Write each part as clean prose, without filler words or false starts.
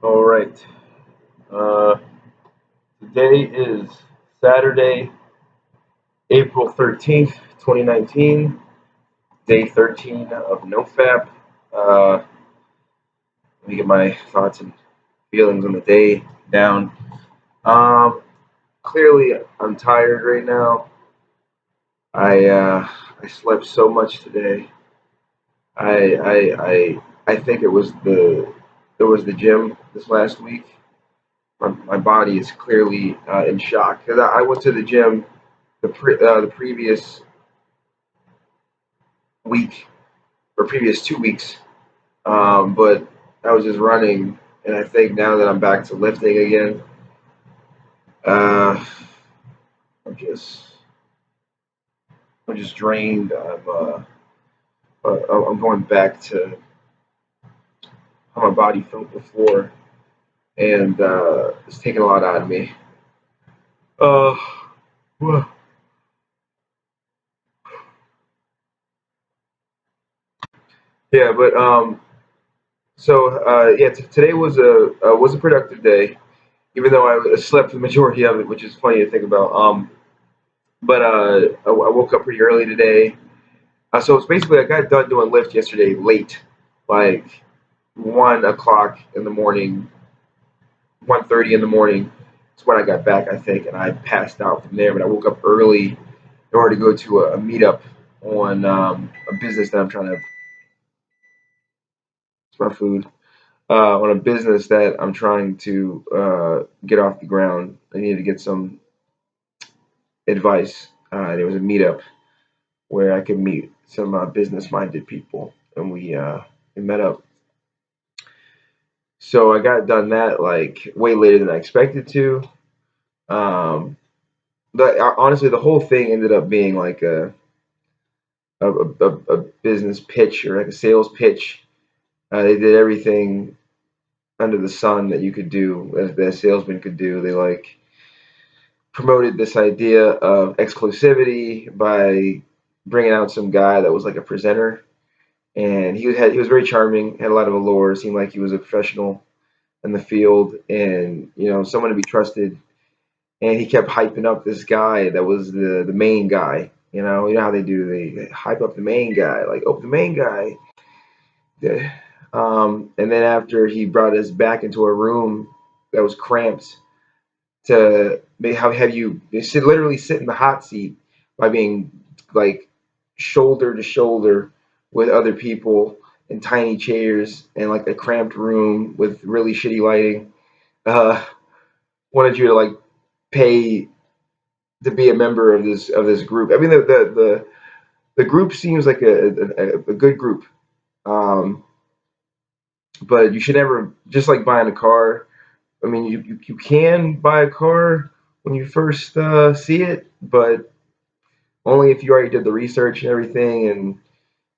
All right. Uh, Today is Saturday, April 13th, 2019, day 13 of NoFap. Let me get my thoughts and feelings on the day down. Um, Clearly, I'm tired right now. I slept so much today. I think it was the gym this last week. My body is clearly in shock because I went to the gym the previous week or previous 2 weeks, but I was just running, and I think now that I'm back to lifting again, uh, I'm just I'm just drained. I'm going back to how my body felt before, and it's taking a lot out of me. Uh, yeah, but yeah, today was a productive day, even though I slept the majority of it, which is funny to think about. But I woke up pretty early today. So it's basically I got done doing Lyft yesterday late, like 1 o'clock in the morning, 1:30 in the morning. It's when I got back, I think, and I passed out from there. But I woke up early in order to go to a meetup on a business that I'm trying to. It's my food. On a business that I'm trying to get off the ground. I needed to get some advice. There was a meetup where I could meet some business-minded people, and we met up. So I got done that like way later than I expected to. Um, Honestly, the whole thing ended up being like a business pitch or like a sales pitch. They did everything under the sun that you could do, that a salesman could do. They like promoted this idea of exclusivity by bringing out some guy that was like a presenter, and he was very charming, had a lot of allure, seemed like he was a professional in the field, and someone to be trusted. And he kept hyping up this guy that was the main guy. You know how they do, they hype up the main guy, like, oh, the main guy. Yeah. And then after he brought us back into a room that was cramped to have you literally sit in the hot seat by being like shoulder to shoulder with other people in tiny chairs and like a cramped room with really shitty lighting. Uh, Wanted you to like pay to be a member of this group. I mean, the group seems like a good group, um, but you should never just like buying a car. I mean, you can buy a car when you first see it, but only if you already did the research and everything, and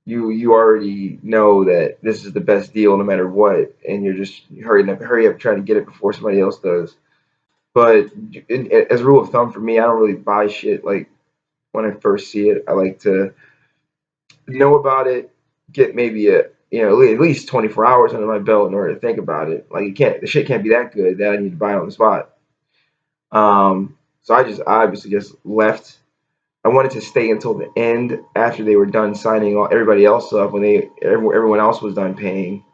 you already know that this is the best deal no matter what, and you're just hurry up trying to get it before somebody else does. But as a rule of thumb for me, I don't really buy shit like when I first see it. I like to know about it, get maybe at least 24 hours under my belt in order to think about it. Like the shit can't be that good that I need to buy it on the spot. So I obviously just left. I wanted to stay until the end after they were done signing everybody else up when everyone else was done paying,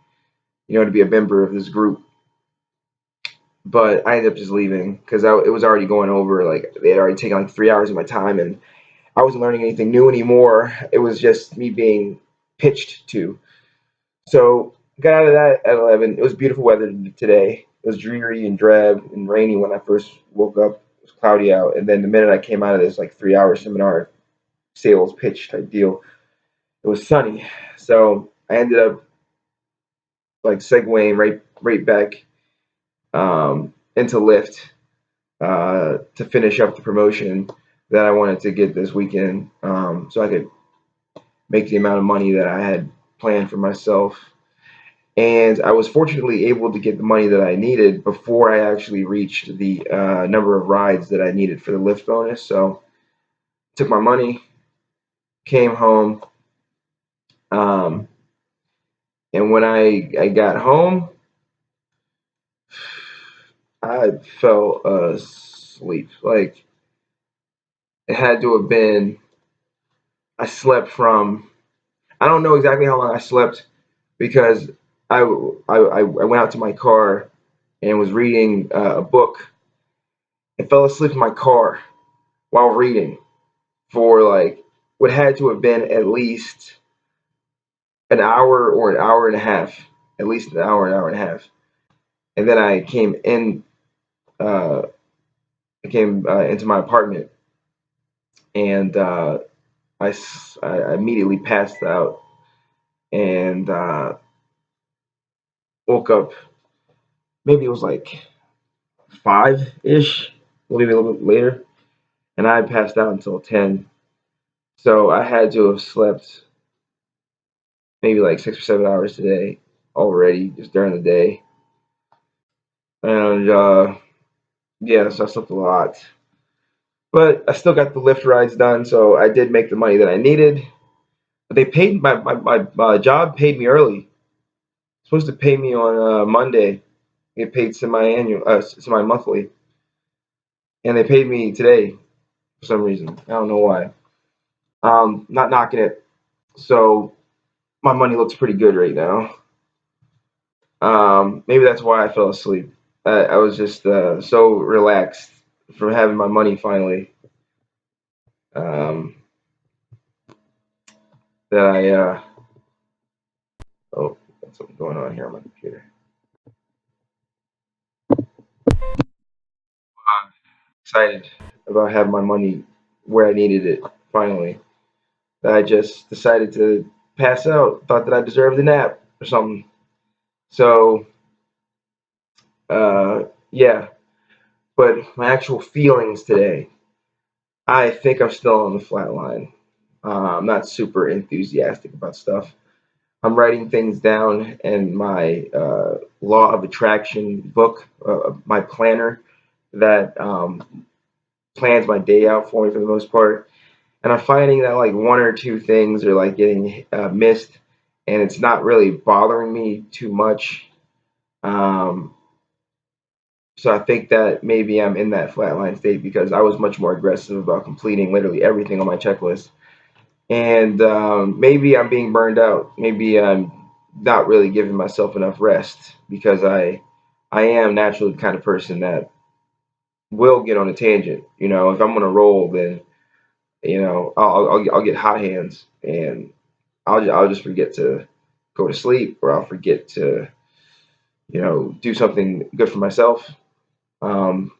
to be a member of this group. But I ended up just leaving because it was already going over. Like they had already taken like 3 hours of my time, and I wasn't learning anything new anymore. It was just me being pitched to. So got out of that at 11. It was beautiful weather today. It was dreary and drab and rainy when I first woke up. It was cloudy out, and then the minute I came out of this like 3 hour seminar sales pitch type deal, it was sunny. So I ended up like segueing right back into Lyft to finish up the promotion that I wanted to get this weekend, so I could make the amount of money that I had planned for myself. And I was fortunately able to get the money that I needed before I actually reached the number of rides that I needed for the Lyft bonus. So took my money, came home, um, and when I got home, I fell asleep. Like it had to have been. I slept from. I don't know exactly how long I slept because I went out to my car and was reading a book and fell asleep in my car while reading for like what had to have been at least an hour or an hour and a half, at least an hour and a half. And then uh, I came into my apartment and I immediately passed out and woke up. Maybe it was like 5 ish, maybe a little bit later, and I passed out until 10. So I had to have slept maybe like 6 or 7 hours today already, just during the day. And yeah, so I slept a lot. But I still got the Lyft rides done, so I did make the money that I needed. But they paid my job paid me early. Supposed to pay me on Monday. Get paid semi monthly, and they paid me today for some reason. I don't know why. Not knocking it. So my money looks pretty good right now. Maybe that's why I fell asleep. I was just so relaxed from having my money finally, um, that oh, that's something going on here on my computer. Excited about having my money where I needed it finally. I just decided to pass out. Thought that I deserved a nap or something. So yeah. But my actual feelings today, I think I'm still on the flat line. I'm not super enthusiastic about stuff. I'm writing things down in my law of attraction book, my planner that plans my day out for me for the most part. And I'm finding that like one or two things are like getting missed, and it's not really bothering me too much. Um, so I think that maybe I'm in that flatline state because I was much more aggressive about completing literally everything on my checklist, and maybe I'm being burned out. Maybe I'm not really giving myself enough rest because I am naturally the kind of person that will get on a tangent. You know, if I'm on a roll, then I'll get hot hands and I'll just forget to go to sleep, or I'll forget to do something good for myself.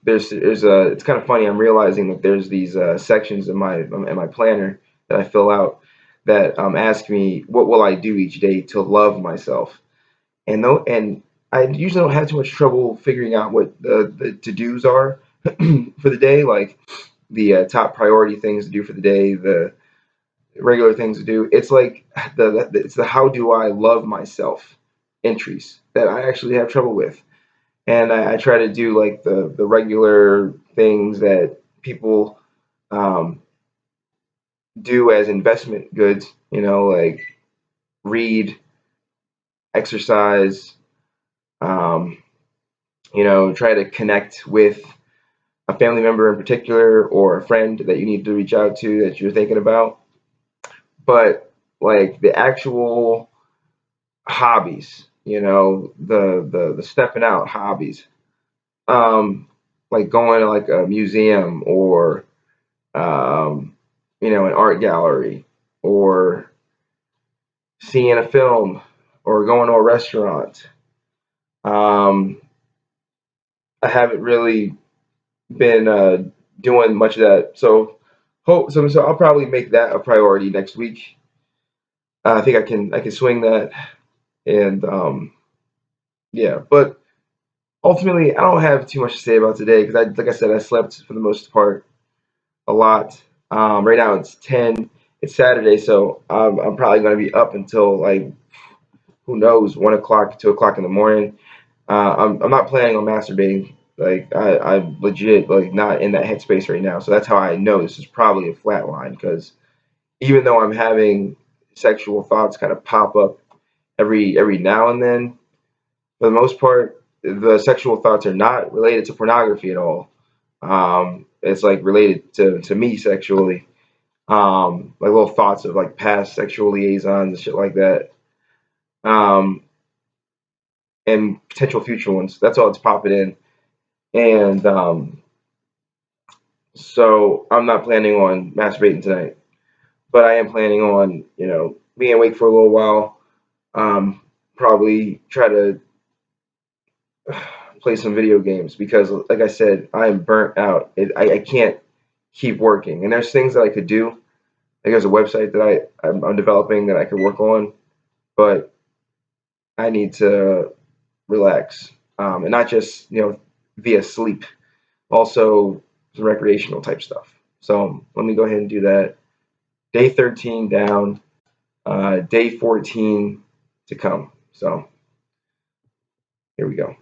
There's a It's kind of funny. I'm realizing that there's these sections in my planner that I fill out that ask me what will I do each day to love myself, and I usually don't have too much trouble figuring out what the to dos are for the day, like the top priority things to do for the day, the regular things to do. It's like it's the how do I love myself entries that I actually have trouble with, and I try to do like the regular things that people um, do as investment goods. Like read, exercise. Um, try to connect with a family member in particular or a friend that you need to reach out to that you're thinking about. But like the actual hobbies, the stepping out hobbies, like going to like a museum or um, an art gallery, or seeing a film, or going to a restaurant. Um, I haven't really been doing much of that, so I'll probably make that a priority next week. I think I can swing that, and yeah. But ultimately, I don't have too much to say about today because like I said, I slept for the most part a lot. Right now it's 10. It's Saturday, so I'm probably going to be up until like who knows 1 o'clock, 2 o'clock in the morning. I'm not planning on masturbating. Like I'm legit like not in that headspace right now. So that's how I know this is probably a flat line because even though I'm having sexual thoughts kind of pop up every now and then, for the most part, the sexual thoughts are not related to pornography at all. It's like related to me sexually. Like little thoughts of like past sexual liaisons and shit like that. Um, and potential future ones. That's all it's popping in. And so I'm not planning on masturbating tonight, but I am planning on, being awake for a little while. Probably try to play some video games because, like I said, I am burnt out. I can't keep working. And there's things that I could do. Like there's a website that I'm developing that I could work on, but I need to relax, and not just via sleep, also some recreational type stuff. So let me go ahead and do that. Day 13 down, day 14 to come. So here we go.